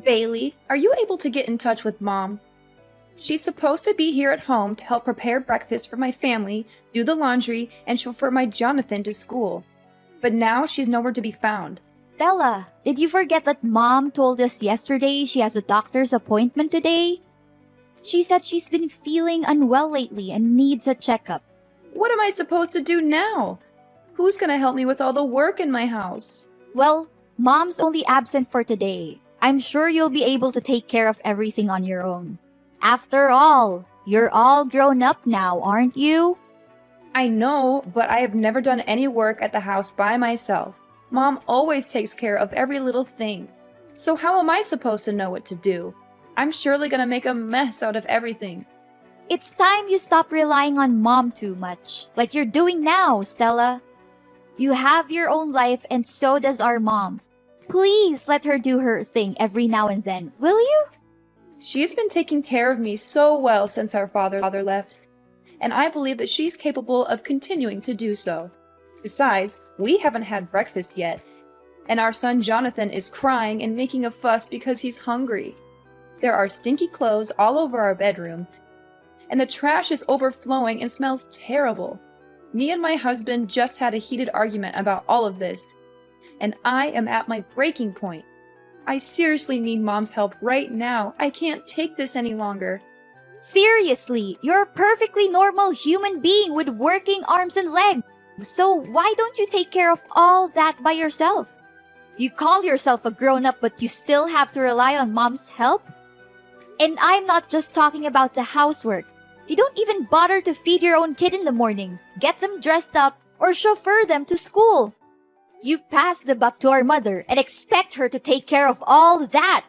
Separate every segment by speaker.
Speaker 1: Bailey, are you able to get in touch with Mom? She's supposed to be here at home to help prepare breakfast for my family, do the laundry, and chauffeur my Jonathan to school. But now she's nowhere to be found.
Speaker 2: Stella, did you forget that Mom told us yesterday she has a doctor's appointment today? She said she's been feeling unwell lately and needs a checkup.
Speaker 1: What am I supposed to do now? Who's gonna help me with all the work in my house?
Speaker 2: Well, Mom's only absent for today. I'm sure you'll be able to take care of everything on your own. After all, you're all grown up now, aren't you?
Speaker 1: I know, but I have never done any work at the house by myself. Mom always takes care of every little thing. So how am I supposed to know what to do? I'm surely gonna make a mess out of everything.
Speaker 2: It's time you stop relying on Mom too much, like you're doing now, Stella. You have your own life and so does our Mom. Please let her do her thing every now and then, will you?
Speaker 1: She's been taking care of me so well since our father left, and I believe that she's capable of continuing to do so. Besides, we haven't had breakfast yet, and our son Jonathan is crying and making a fuss because he's hungry. There are stinky clothes all over our bedroom, and the trash is overflowing and smells terrible. Me and my husband just had a heated argument about all of this, and I am at my breaking point. I seriously need Mom's help right now. I can't take this any longer.
Speaker 2: Seriously, you're a perfectly normal human being with working arms and legs. So why don't you take care of all that by yourself? You call yourself a grown-up but you still have to rely on Mom's help? And I'm not just talking about the housework. You don't even bother to feed your own kid in the morning, get them dressed up, or chauffeur them to school. You pass the buck to our mother and expect her to take care of all that.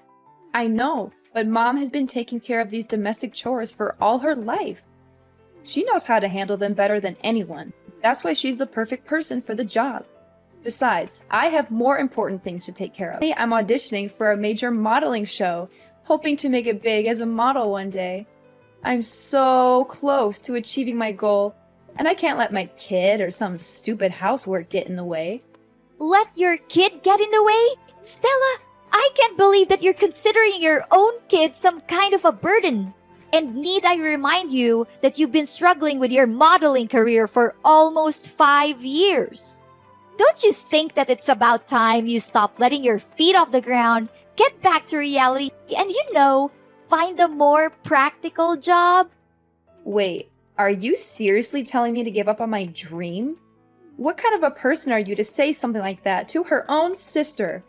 Speaker 1: I know, but Mom has been taking care of these domestic chores for all her life. She knows how to handle them better than anyone. That's why she's the perfect person for the job. Besides, I have more important things to take care of. I'm auditioning for a major modeling show, hoping to make it big as a model one day. I'm so close to achieving my goal, and I can't let my kid or some stupid housework get in the way.
Speaker 2: Let your kid get in the way? Stella, I can't believe that you're considering your own kid some kind of a burden. And need I remind you that you've been struggling with your modeling career for almost 5 years? Don't you think that it's about time you stop letting your feet off the ground, get back to reality, and find a more practical job?
Speaker 1: Wait, are you seriously telling me to give up on my dream? What kind of a person are you to say something like that to her own sister?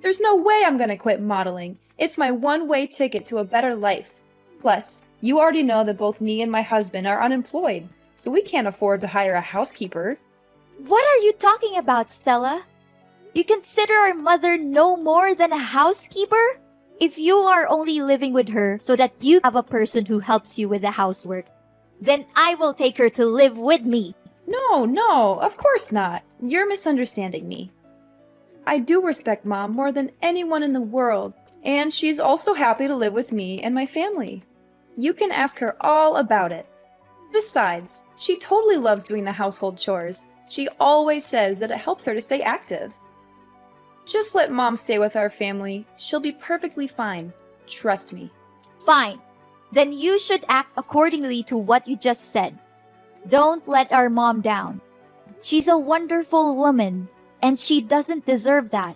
Speaker 1: There's no way I'm gonna quit modeling. It's my one-way ticket to a better life. Plus, you already know that both me and my husband are unemployed, so we can't afford to hire a housekeeper.
Speaker 2: What are you talking about, Stella? You consider our mother no more than a housekeeper? If you are only living with her so that you have a person who helps you with the housework, then I will take her to live with me.
Speaker 1: No, of course not. You're misunderstanding me. I do respect Mom more than anyone in the world, and she's also happy to live with me and my family. You can ask her all about it. Besides, she totally loves doing the household chores. She always says that it helps her to stay active. Just let Mom stay with our family. She'll be perfectly fine. Trust me.
Speaker 2: Fine. Then you should act accordingly to what you just said. Don't let our Mom down. She's a wonderful woman, and she doesn't deserve that.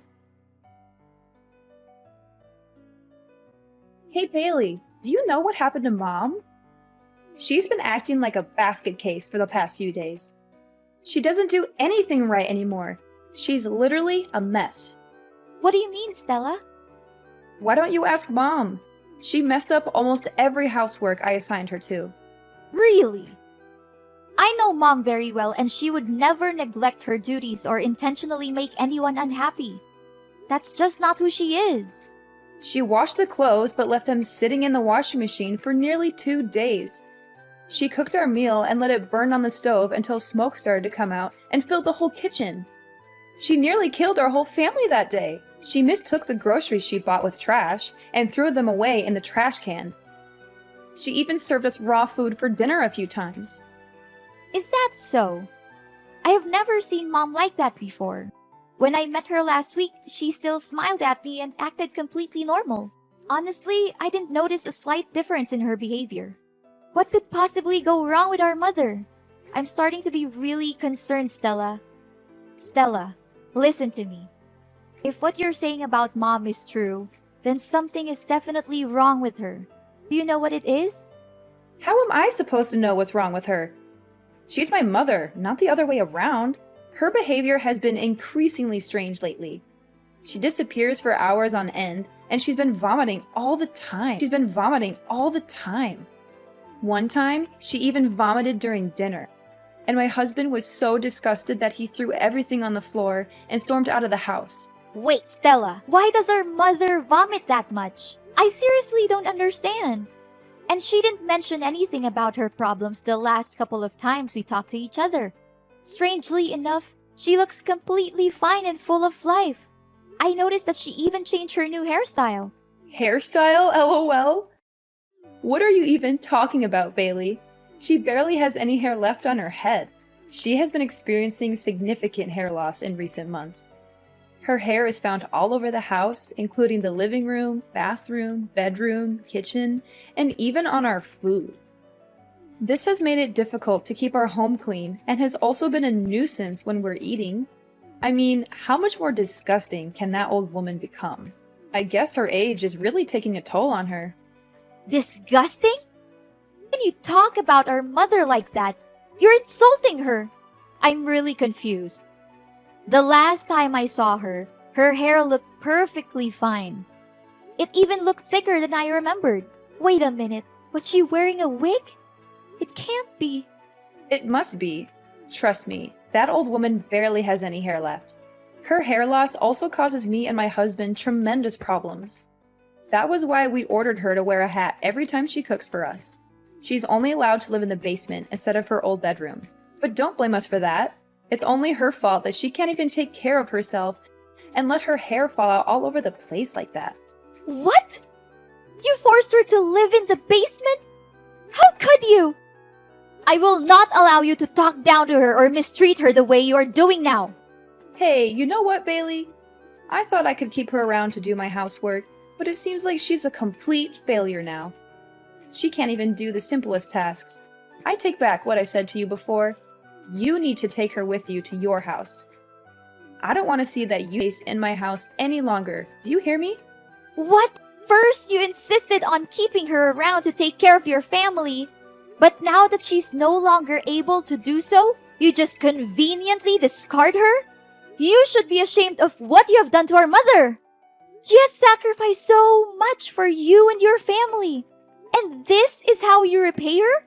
Speaker 1: Hey Bailey, do you know what happened to Mom? She's been acting like a basket case for the past few days. She doesn't do anything right anymore. She's literally a mess.
Speaker 2: What do you mean, Stella?
Speaker 1: Why don't you ask Mom? She messed up almost every housework I assigned her to.
Speaker 2: Really? I know Mom very well, and she would never neglect her duties or intentionally make anyone unhappy. That's just not who she is.
Speaker 1: She washed the clothes but left them sitting in the washing machine for nearly 2 days. She cooked our meal and let it burn on the stove until smoke started to come out and filled the whole kitchen. She nearly killed our whole family that day. She mistook the groceries she bought with trash and threw them away in the trash can. She even served us raw food for dinner a few times.
Speaker 2: Is that so? I have never seen Mom like that before. When I met her last week, she still smiled at me and acted completely normal. Honestly, I didn't notice a slight difference in her behavior. What could possibly go wrong with our mother? I'm starting to be really concerned, Stella. Stella, listen to me. If what you're saying about Mom is true, then something is definitely wrong with her. Do you know what it is?
Speaker 1: How am I supposed to know what's wrong with her? She's my mother, not the other way around. Her behavior has been increasingly strange lately. She disappears for hours on end, and she's been vomiting all the time. One time, she even vomited during dinner. And my husband was so disgusted that he threw everything on the floor and stormed out of the house.
Speaker 2: Wait, Stella, why does our mother vomit that much? I seriously don't understand. And she didn't mention anything about her problems the last couple of times we talked to each other. Strangely enough, she looks completely fine and full of life. I noticed that she even changed her new hairstyle.
Speaker 1: Hairstyle, LOL? What are you even talking about, Bailey? She barely has any hair left on her head. She has been experiencing significant hair loss in recent months. Her hair is found all over the house, including the living room, bathroom, bedroom, kitchen, and even on our food. This has made it difficult to keep our home clean and has also been a nuisance when we're eating. I mean, how much more disgusting can that old woman become? I guess her age is really taking a toll on her.
Speaker 2: Disgusting? When you talk about our mother like that, you're insulting her. I'm really confused. The last time I saw her, her hair looked perfectly fine. It even looked thicker than I remembered. Wait a minute, was she wearing a wig? It can't be.
Speaker 1: It must be. Trust me, that old woman barely has any hair left. Her hair loss also causes me and my husband tremendous problems. That was why we ordered her to wear a hat every time she cooks for us. She's only allowed to live in the basement instead of her old bedroom. But don't blame us for that. It's only her fault that she can't even take care of herself and let her hair fall out all over the place like that.
Speaker 2: What? You forced her to live in the basement? How could you? I will not allow you to talk down to her or mistreat her the way you are doing now.
Speaker 1: Hey, you know what, Bailey? I thought I could keep her around to do my housework, but it seems like she's a complete failure now. She can't even do the simplest tasks. I take back what I said to you before. You need to take her with you to your house. I don't want to see that you in my house any longer. Do you hear me?
Speaker 2: What? First, you insisted on keeping her around to take care of your family. But now that she's no longer able to do so, you just conveniently discard her? You should be ashamed of what you have done to our mother. She has sacrificed so much for you and your family. And this is how you repay her?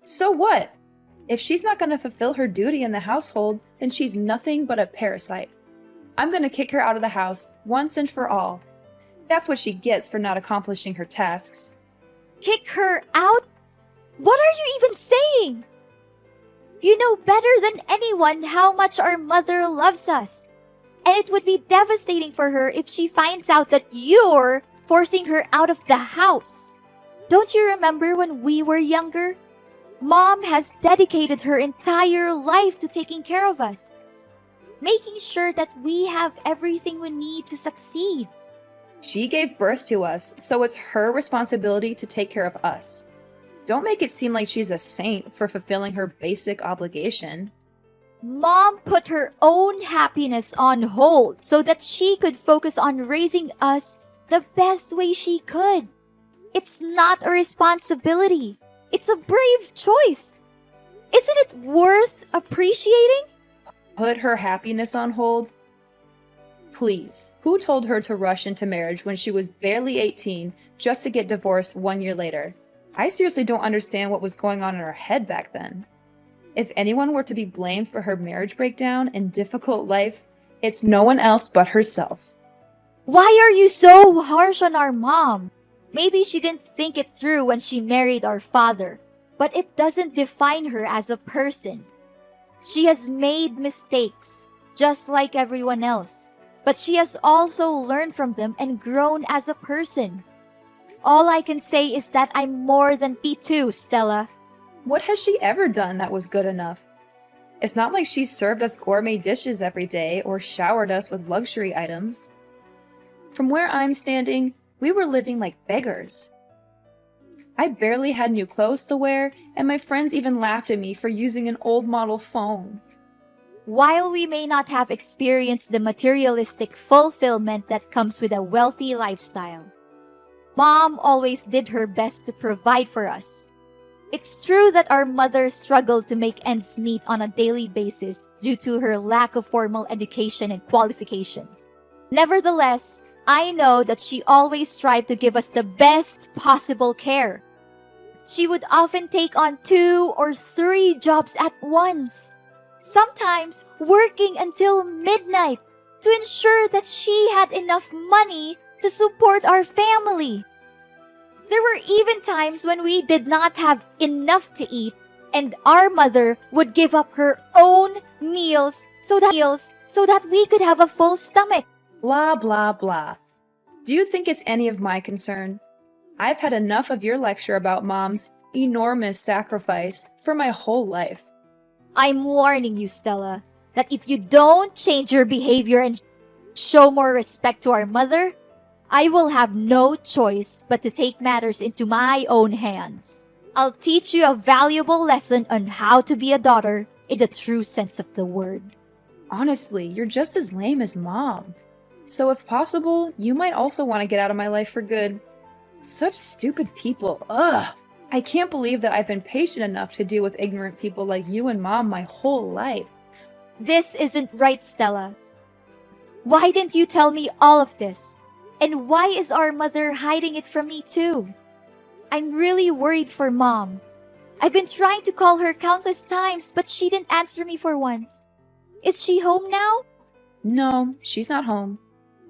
Speaker 1: So what? If she's not going to fulfill her duty in the household, then she's nothing but a parasite. I'm going to kick her out of the house once and for all. That's what she gets for not accomplishing her tasks.
Speaker 2: Kick her out? What are you even saying? You know better than anyone how much our mother loves us. And it would be devastating for her if she finds out that you're forcing her out of the house. Don't you remember when we were younger? Mom has dedicated her entire life to taking care of us, making sure that we have everything we need to succeed.
Speaker 1: She gave birth to us, so it's her responsibility to take care of us. Don't make it seem like she's a saint for fulfilling her basic obligation.
Speaker 2: Mom put her own happiness on hold so that she could focus on raising us the best way she could. It's not a responsibility. It's a brave choice. Isn't it worth appreciating?
Speaker 1: Put her happiness on hold? Please, who told her to rush into marriage when she was barely 18 just to get divorced 1 year later? I seriously don't understand what was going on in her head back then. If anyone were to be blamed for her marriage breakdown and difficult life, it's no one else but herself.
Speaker 2: Why are you so harsh on our mom? Maybe she didn't think it through when she married our father, but it doesn't define her as a person. She has made mistakes, just like everyone else, but she has also learned from them and grown as a person. All I can say is that I'm more than P2, Stella.
Speaker 1: What has she ever done that was good enough? It's not like she served us gourmet dishes every day or showered us with luxury items. From where I'm standing, we were living like beggars. I barely had new clothes to wear, and my friends even laughed at me for using an old model phone.
Speaker 2: While we may not have experienced the materialistic fulfillment that comes with a wealthy lifestyle, Mom always did her best to provide for us. It's true that our mother struggled to make ends meet on a daily basis due to her lack of formal education and qualifications. Nevertheless, I know that she always strived to give us the best possible care. She would often take on 2 or 3 jobs at once, sometimes working until midnight to ensure that she had enough money to support our family. There were even times when we did not have enough to eat, and our mother would give up her own meals so that we could have a full stomach.
Speaker 1: Blah, blah, blah. Do you think it's any of my concern? I've had enough of your lecture about Mom's enormous sacrifice for my whole life.
Speaker 2: I'm warning you, Stella, that if you don't change your behavior and show more respect to our mother, I will have no choice but to take matters into my own hands. I'll teach you a valuable lesson on how to be a daughter in the true sense of the word.
Speaker 1: Honestly, you're just as lame as Mom. So if possible, you might also want to get out of my life for good. Such stupid people, ugh! I can't believe that I've been patient enough to deal with ignorant people like you and Mom my whole life.
Speaker 2: This isn't right, Stella. Why didn't you tell me all of this? And why is our mother hiding it from me too? I'm really worried for Mom. I've been trying to call her countless times, but she didn't answer me for once. Is she home now?
Speaker 1: No, she's not home.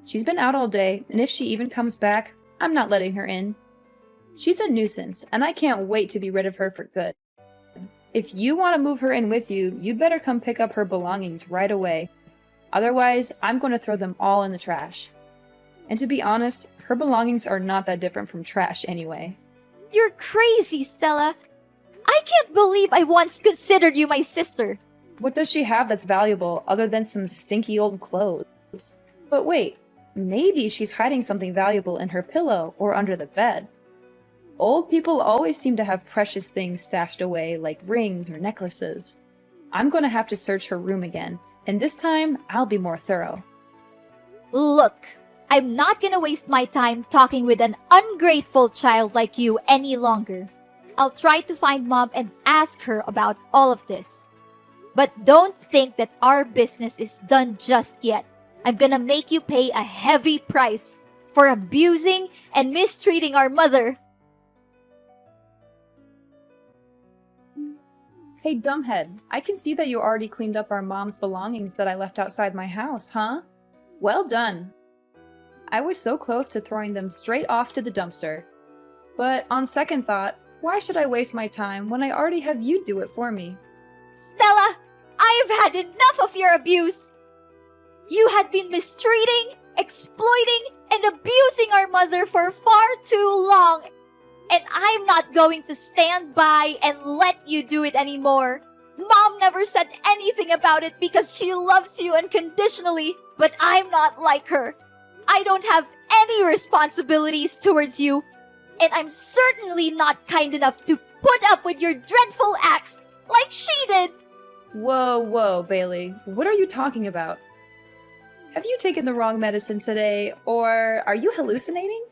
Speaker 1: She's been out all day, and if she even comes back, I'm not letting her in. She's a nuisance, and I can't wait to be rid of her for good. If you want to move her in with you, you'd better come pick up her belongings right away. Otherwise, I'm going to throw them all in the trash. And to be honest, her belongings are not that different from trash anyway.
Speaker 2: You're crazy, Stella. I can't believe I once considered you my sister.
Speaker 1: What does she have that's valuable other than some stinky old clothes? But wait, maybe she's hiding something valuable in her pillow or under the bed. Old people always seem to have precious things stashed away, like rings or necklaces. I'm going to have to search her room again, and this time I'll be more thorough.
Speaker 2: Look, I'm not gonna waste my time talking with an ungrateful child like you any longer. I'll try to find Mom and ask her about all of this. But don't think that our business is done just yet. I'm gonna make you pay a heavy price for abusing and mistreating our mother.
Speaker 1: Hey, dumbhead, I can see that you already cleaned up our Mom's belongings that I left outside my house, huh? Well done. I was so close to throwing them straight off to the dumpster. But on second thought, why should I waste my time when I already have you do it for me?
Speaker 2: Stella, I have had enough of your abuse. You had been mistreating, exploiting, and abusing our mother for far too long. And I'm not going to stand by and let you do it anymore. Mom never said anything about it because she loves you unconditionally, but I'm not like her. I don't have any responsibilities towards you, and I'm certainly not kind enough to put up with your dreadful acts like she did.
Speaker 1: Whoa, Bailey. What are you talking about? Have you taken the wrong medicine today, or are you hallucinating?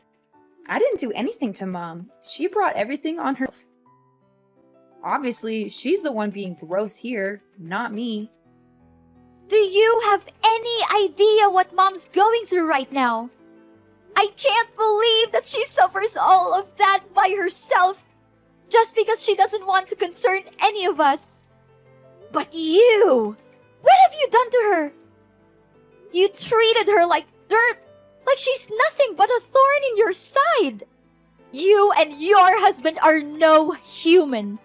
Speaker 1: I didn't do anything to Mom. She brought everything on herself. Obviously, she's the one being gross here, not me.
Speaker 2: Do you have any idea what Mom's going through right now? I can't believe that she suffers all of that by herself just because she doesn't want to concern any of us. But you! What have you done to her? You treated her like dirt, like she's nothing but a thorn in your side. You and your husband are no human.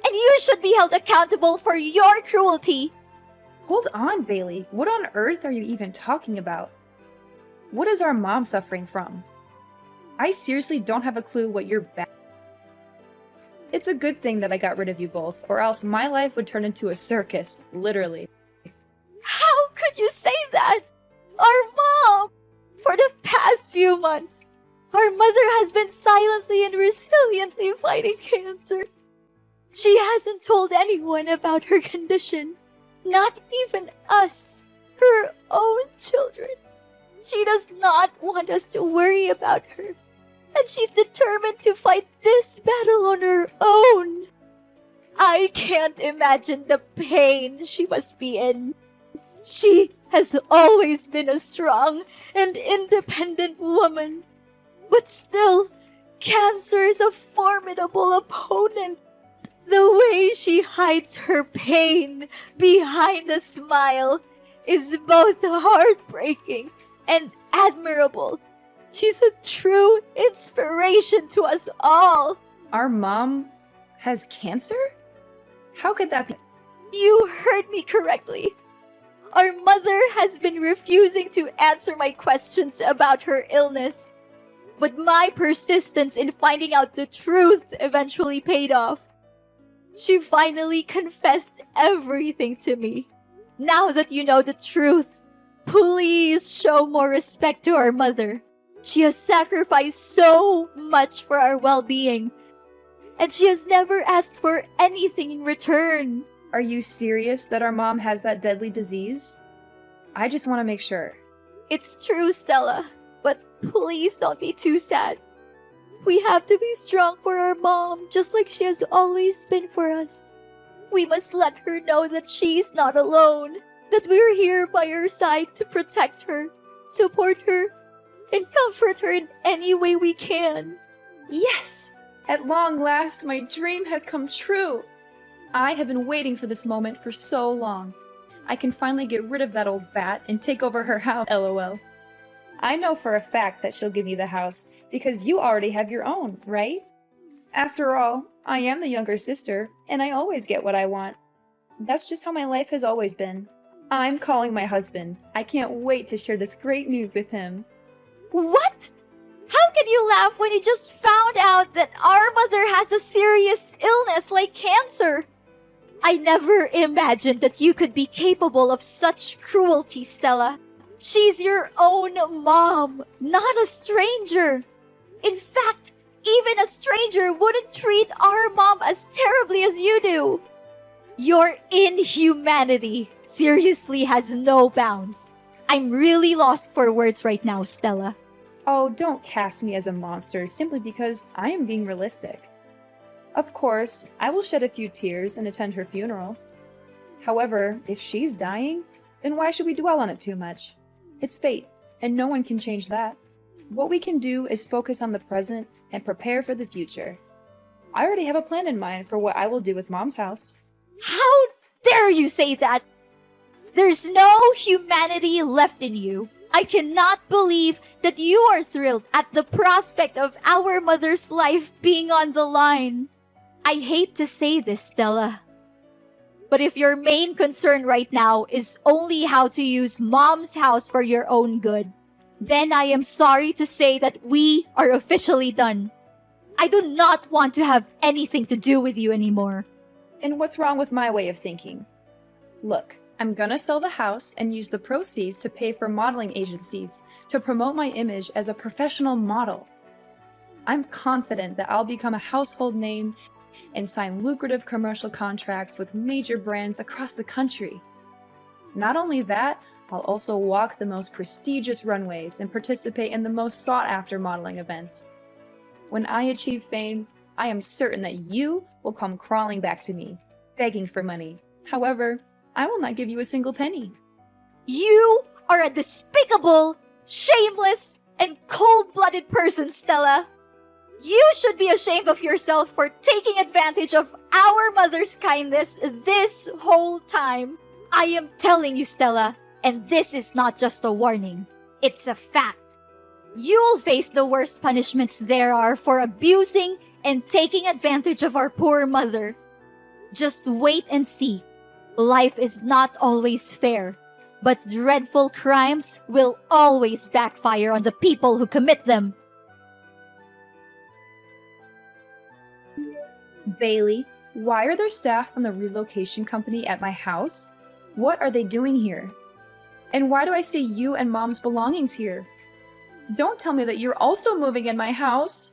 Speaker 2: And you should be held accountable for your cruelty.
Speaker 1: Hold on, Bailey. What on earth are you even talking about? What is our mom suffering from? I seriously don't have a clue what you're bad. It's a good thing that I got rid of you both, or else my life would turn into a circus, literally.
Speaker 2: How could you say that? Our mom! For the past few months, Our mother has been silently and resiliently fighting cancer. She hasn't told anyone about her condition, not even us, her own children. She does not want us to worry about her, and she's determined to fight this battle on her own. I can't imagine the pain she must be in. She has always been a strong and independent woman, but still, cancer is a formidable opponent. The way she hides her pain behind a smile is both heartbreaking and admirable. She's a true inspiration to us all.
Speaker 1: Our mom has cancer? How could that be?
Speaker 2: You heard me correctly. Our mother has been refusing to answer my questions about her illness. But my persistence in finding out the truth eventually paid off. She finally confessed everything to me. Now that you know the truth, please show more respect to our mother. She has sacrificed so much for our well-being, and she has never asked for anything in return.
Speaker 1: Are you serious that our mom has that deadly disease? I just want to make sure.
Speaker 2: It's true, Stella, but please don't be too sad. We have to be strong for our mom, just like she has always been for us. We must let her know that she's not alone, that we're here by her side to protect her, support her, and comfort her in any way we can.
Speaker 1: Yes! At long last, my dream has come true. I have been waiting for this moment for so long. I can finally get rid of that old bat and take over her house, lol. I know for a fact that she'll give me the house, because you already have your own, right? After all, I am the younger sister, and I always get what I want. That's just how my life has always been. I'm calling my husband. I can't wait to share this great news with him.
Speaker 2: What? How can you laugh when you just found out that our mother has a serious illness like cancer? I never imagined that you could be capable of such cruelty, Stella. She's your own mom, not a stranger. In fact, even a stranger wouldn't treat our mom as terribly as you do. Your inhumanity seriously has no bounds. I'm really lost for words right now, Stella.
Speaker 1: Oh, don't cast me as a monster simply because I am being realistic. Of course, I will shed a few tears and attend her funeral. However, if she's dying, then why should we dwell on it too much? It's fate, and no one can change that. What we can do is focus on the present and prepare for the future. I already have a plan in mind for what I will do with Mom's house.
Speaker 2: How dare you say that? There's no humanity left in you. I cannot believe that you are thrilled at the prospect of our mother's life being on the line. I hate to say this, Stella, but if your main concern right now is only how to use Mom's house for your own good, then I am sorry to say that we are officially done. I do not want to have anything to do with you anymore.
Speaker 1: And what's wrong with my way of thinking? Look, I'm gonna sell the house and use the proceeds to pay for modeling agencies to promote my image as a professional model. I'm confident that I'll become a household name and sign lucrative commercial contracts with major brands across the country. Not only that, I'll also walk the most prestigious runways and participate in the most sought-after modeling events. When I achieve fame, I am certain that you will come crawling back to me, begging for money. However, I will not give you a single penny.
Speaker 2: You are a despicable, shameless, and cold-blooded person, Stella. You should be ashamed of yourself for taking advantage of our mother's kindness this whole time. I am telling you, Stella, and this is not just a warning. It's a fact. You'll face the worst punishments there are for abusing and taking advantage of our poor mother. Just wait and see. Life is not always fair, but dreadful crimes will always backfire on the people who commit them.
Speaker 1: Bailey, why are there staff from the relocation company at my house? What are they doing here? And why do I see you and Mom's belongings here? Don't tell me that you're also moving in my house.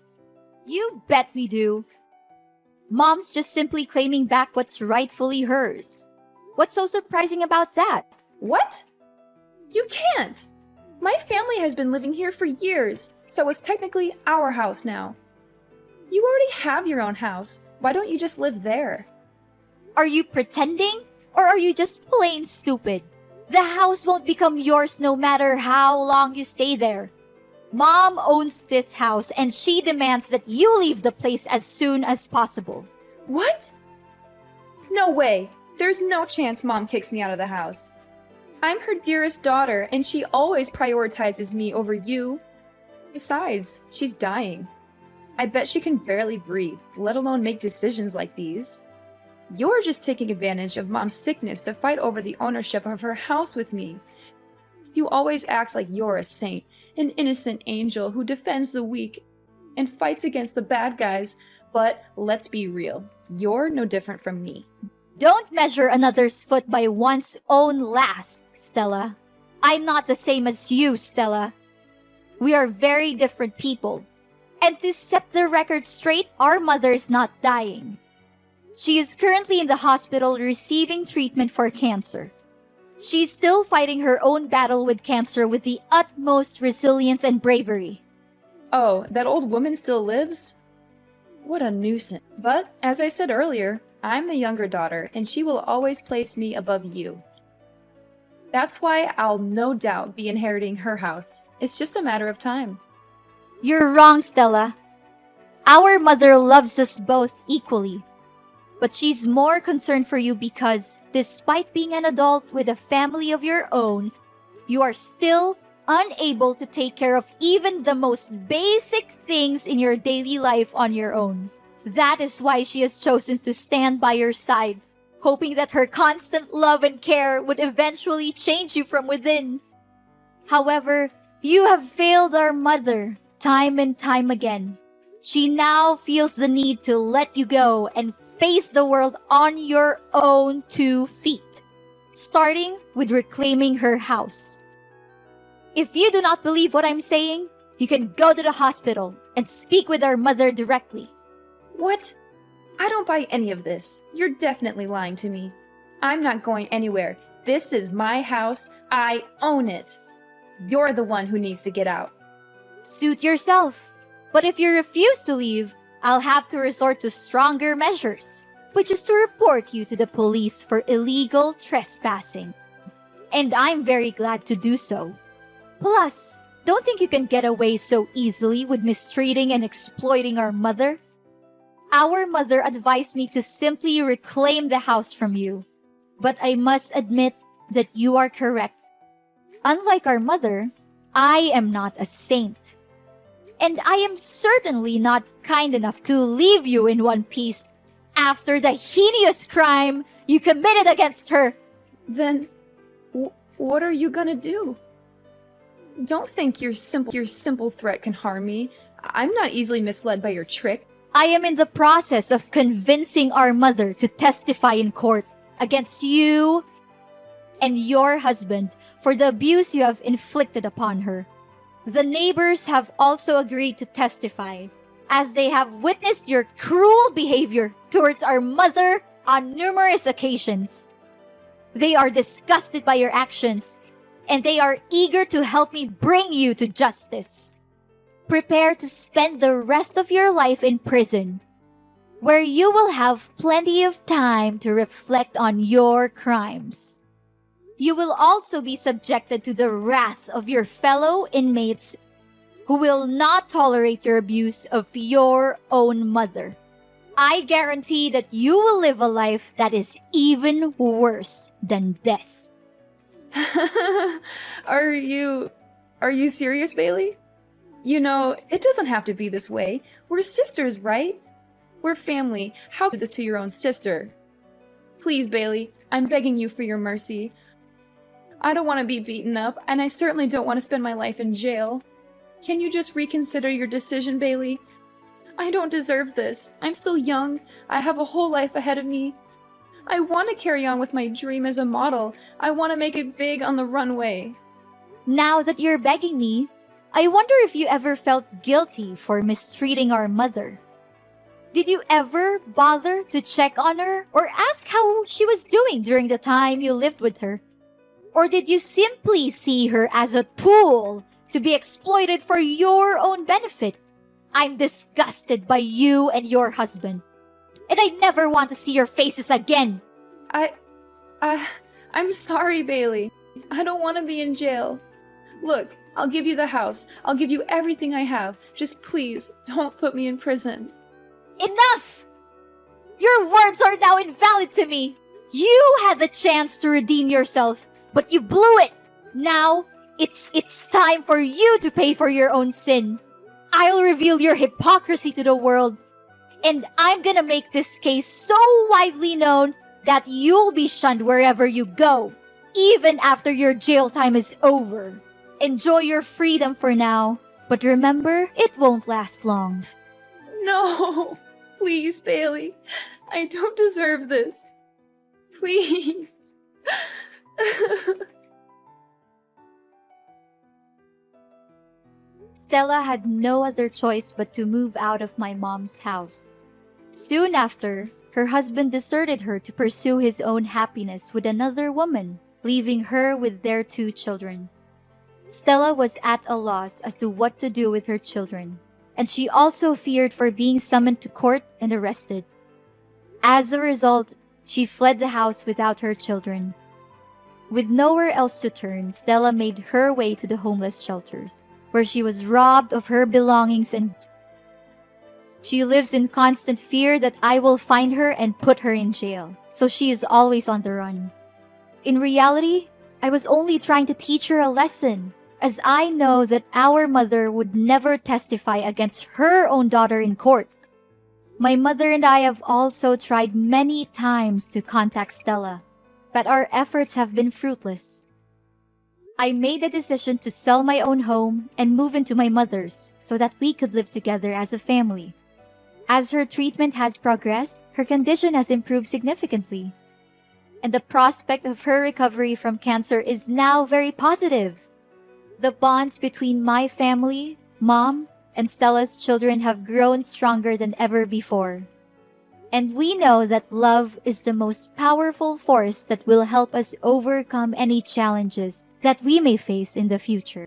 Speaker 2: You bet we do. Mom's just simply claiming back what's rightfully hers. What's so surprising about that?
Speaker 1: What? You can't! My family has been living here for years, so it's technically our house now. You already have your own house. Why don't you just live there?
Speaker 2: Are you pretending? Or are you just plain stupid? The house won't become yours no matter how long you stay there. Mom owns this house and she demands that you leave the place as soon as possible.
Speaker 1: What? No way! There's no chance Mom kicks me out of the house. I'm her dearest daughter, and she always prioritizes me over you. Besides, she's dying. I bet she can barely breathe, let alone make decisions like these. You're just taking advantage of Mom's sickness to fight over the ownership of her house with me. You always act like you're a saint, an innocent angel who defends the weak and fights against the bad guys, but let's be real, you're no different from me.
Speaker 2: Don't measure another's foot by one's own last, Stella. I'm not the same as you, Stella. We are very different people. And to set the record straight, our mother is not dying. She is currently in the hospital receiving treatment for cancer. She's still fighting her own battle with cancer with the utmost resilience and bravery.
Speaker 1: Oh, that old woman still lives? What a nuisance. But, as I said earlier, I'm the younger daughter, and she will always place me above you. That's why I'll no doubt be inheriting her house. It's just a matter of time.
Speaker 2: You're wrong, Stella. Our mother loves us both equally. But she's more concerned for you because, despite being an adult with a family of your own, you are still unable to take care of even the most basic things in your daily life on your own. That is why she has chosen to stand by your side, hoping that her constant love and care would eventually change you from within. However, you have failed our mother time and time again. She now feels the need to let you go and face the world on your own 2 feet, starting with reclaiming her house. If you do not believe what I'm saying, you can go to the hospital and speak with our mother directly.
Speaker 1: What? I don't buy any of this. You're definitely lying to me. I'm not going anywhere. This is my house. I own it. You're the one who needs to get out.
Speaker 2: Suit yourself. But if you refuse to leave, I'll have to resort to stronger measures, which is to report you to the police for illegal trespassing. And I'm very glad to do so. Plus, don't think you can get away so easily with mistreating and exploiting our mother. Our mother advised me to simply reclaim the house from you. But I must admit that you are correct. Unlike our mother, I am not a saint. And I am certainly not kind enough to leave you in one piece after the heinous crime you committed against her.
Speaker 1: Then, what are you gonna do? Don't think your simple threat can harm me. I'm not easily misled by your trick.
Speaker 2: I am in the process of convincing our mother to testify in court against you and your husband for the abuse you have inflicted upon her. The neighbors have also agreed to testify, as they have witnessed your cruel behavior towards our mother on numerous occasions. They are disgusted by your actions, and they are eager to help me bring you to justice. Prepare to spend the rest of your life in prison, where you will have plenty of time to reflect on your crimes. You will also be subjected to the wrath of your fellow inmates who will not tolerate your abuse of your own mother. I guarantee that you will live a life that is even worse than death.
Speaker 1: Are you serious, Bailey? You know, it doesn't have to be this way. We're sisters, right? We're family. How could you do this to your own sister? Please, Bailey, I'm begging you for your mercy. I don't want to be beaten up, and I certainly don't want to spend my life in jail. Can you just reconsider your decision, Bailey? I don't deserve this. I'm still young. I have a whole life ahead of me. I want to carry on with my dream as a model. I want to make it big on the runway.
Speaker 2: Now that you're begging me, I wonder if you ever felt guilty for mistreating our mother. Did you ever bother to check on her or ask how she was doing during the time you lived with her? Or did you simply see her as a tool to be exploited for your own benefit? I'm disgusted by you and your husband, and I never want to see your faces again.
Speaker 1: I'm sorry, Bailey. I don't want to be in jail. Look, I'll give you the house. I'll give you everything I have. Just please, don't put me in prison.
Speaker 2: Enough! Your words are now invalid to me. You had the chance to redeem yourself, but you blew it. Now, it's time for you to pay for your own sin. I'll reveal your hypocrisy to the world, and I'm gonna make this case so widely known that you'll be shunned wherever you go, even after your jail time is over. Enjoy your freedom for now, but remember, it won't last long.
Speaker 1: No! Please, Bailey. I don't deserve this. Please.
Speaker 2: Stella had no other choice but to move out of my mom's house. Soon after, her husband deserted her to pursue his own happiness with another woman, leaving her with their 2 children. Stella was at a loss as to what to do with her children, and she also feared for being summoned to court and arrested. As a result, she fled the house without her children. With nowhere else to turn, Stella made her way to the homeless shelters, where she was robbed of her belongings, and she lives in constant fear that I will find her and put her in jail, so she is always on the run. In reality, I was only trying to teach her a lesson, as I know that our mother would never testify against her own daughter in court. My mother and I have also tried many times to contact Stella, but our efforts have been fruitless. I made the decision to sell my own home and move into my mother's so that we could live together as a family. As her treatment has progressed, her condition has improved significantly, and the prospect of her recovery from cancer is now very positive. The bonds between my family, Mom, and Stella's children have grown stronger than ever before. And we know that love is the most powerful force that will help us overcome any challenges that we may face in the future.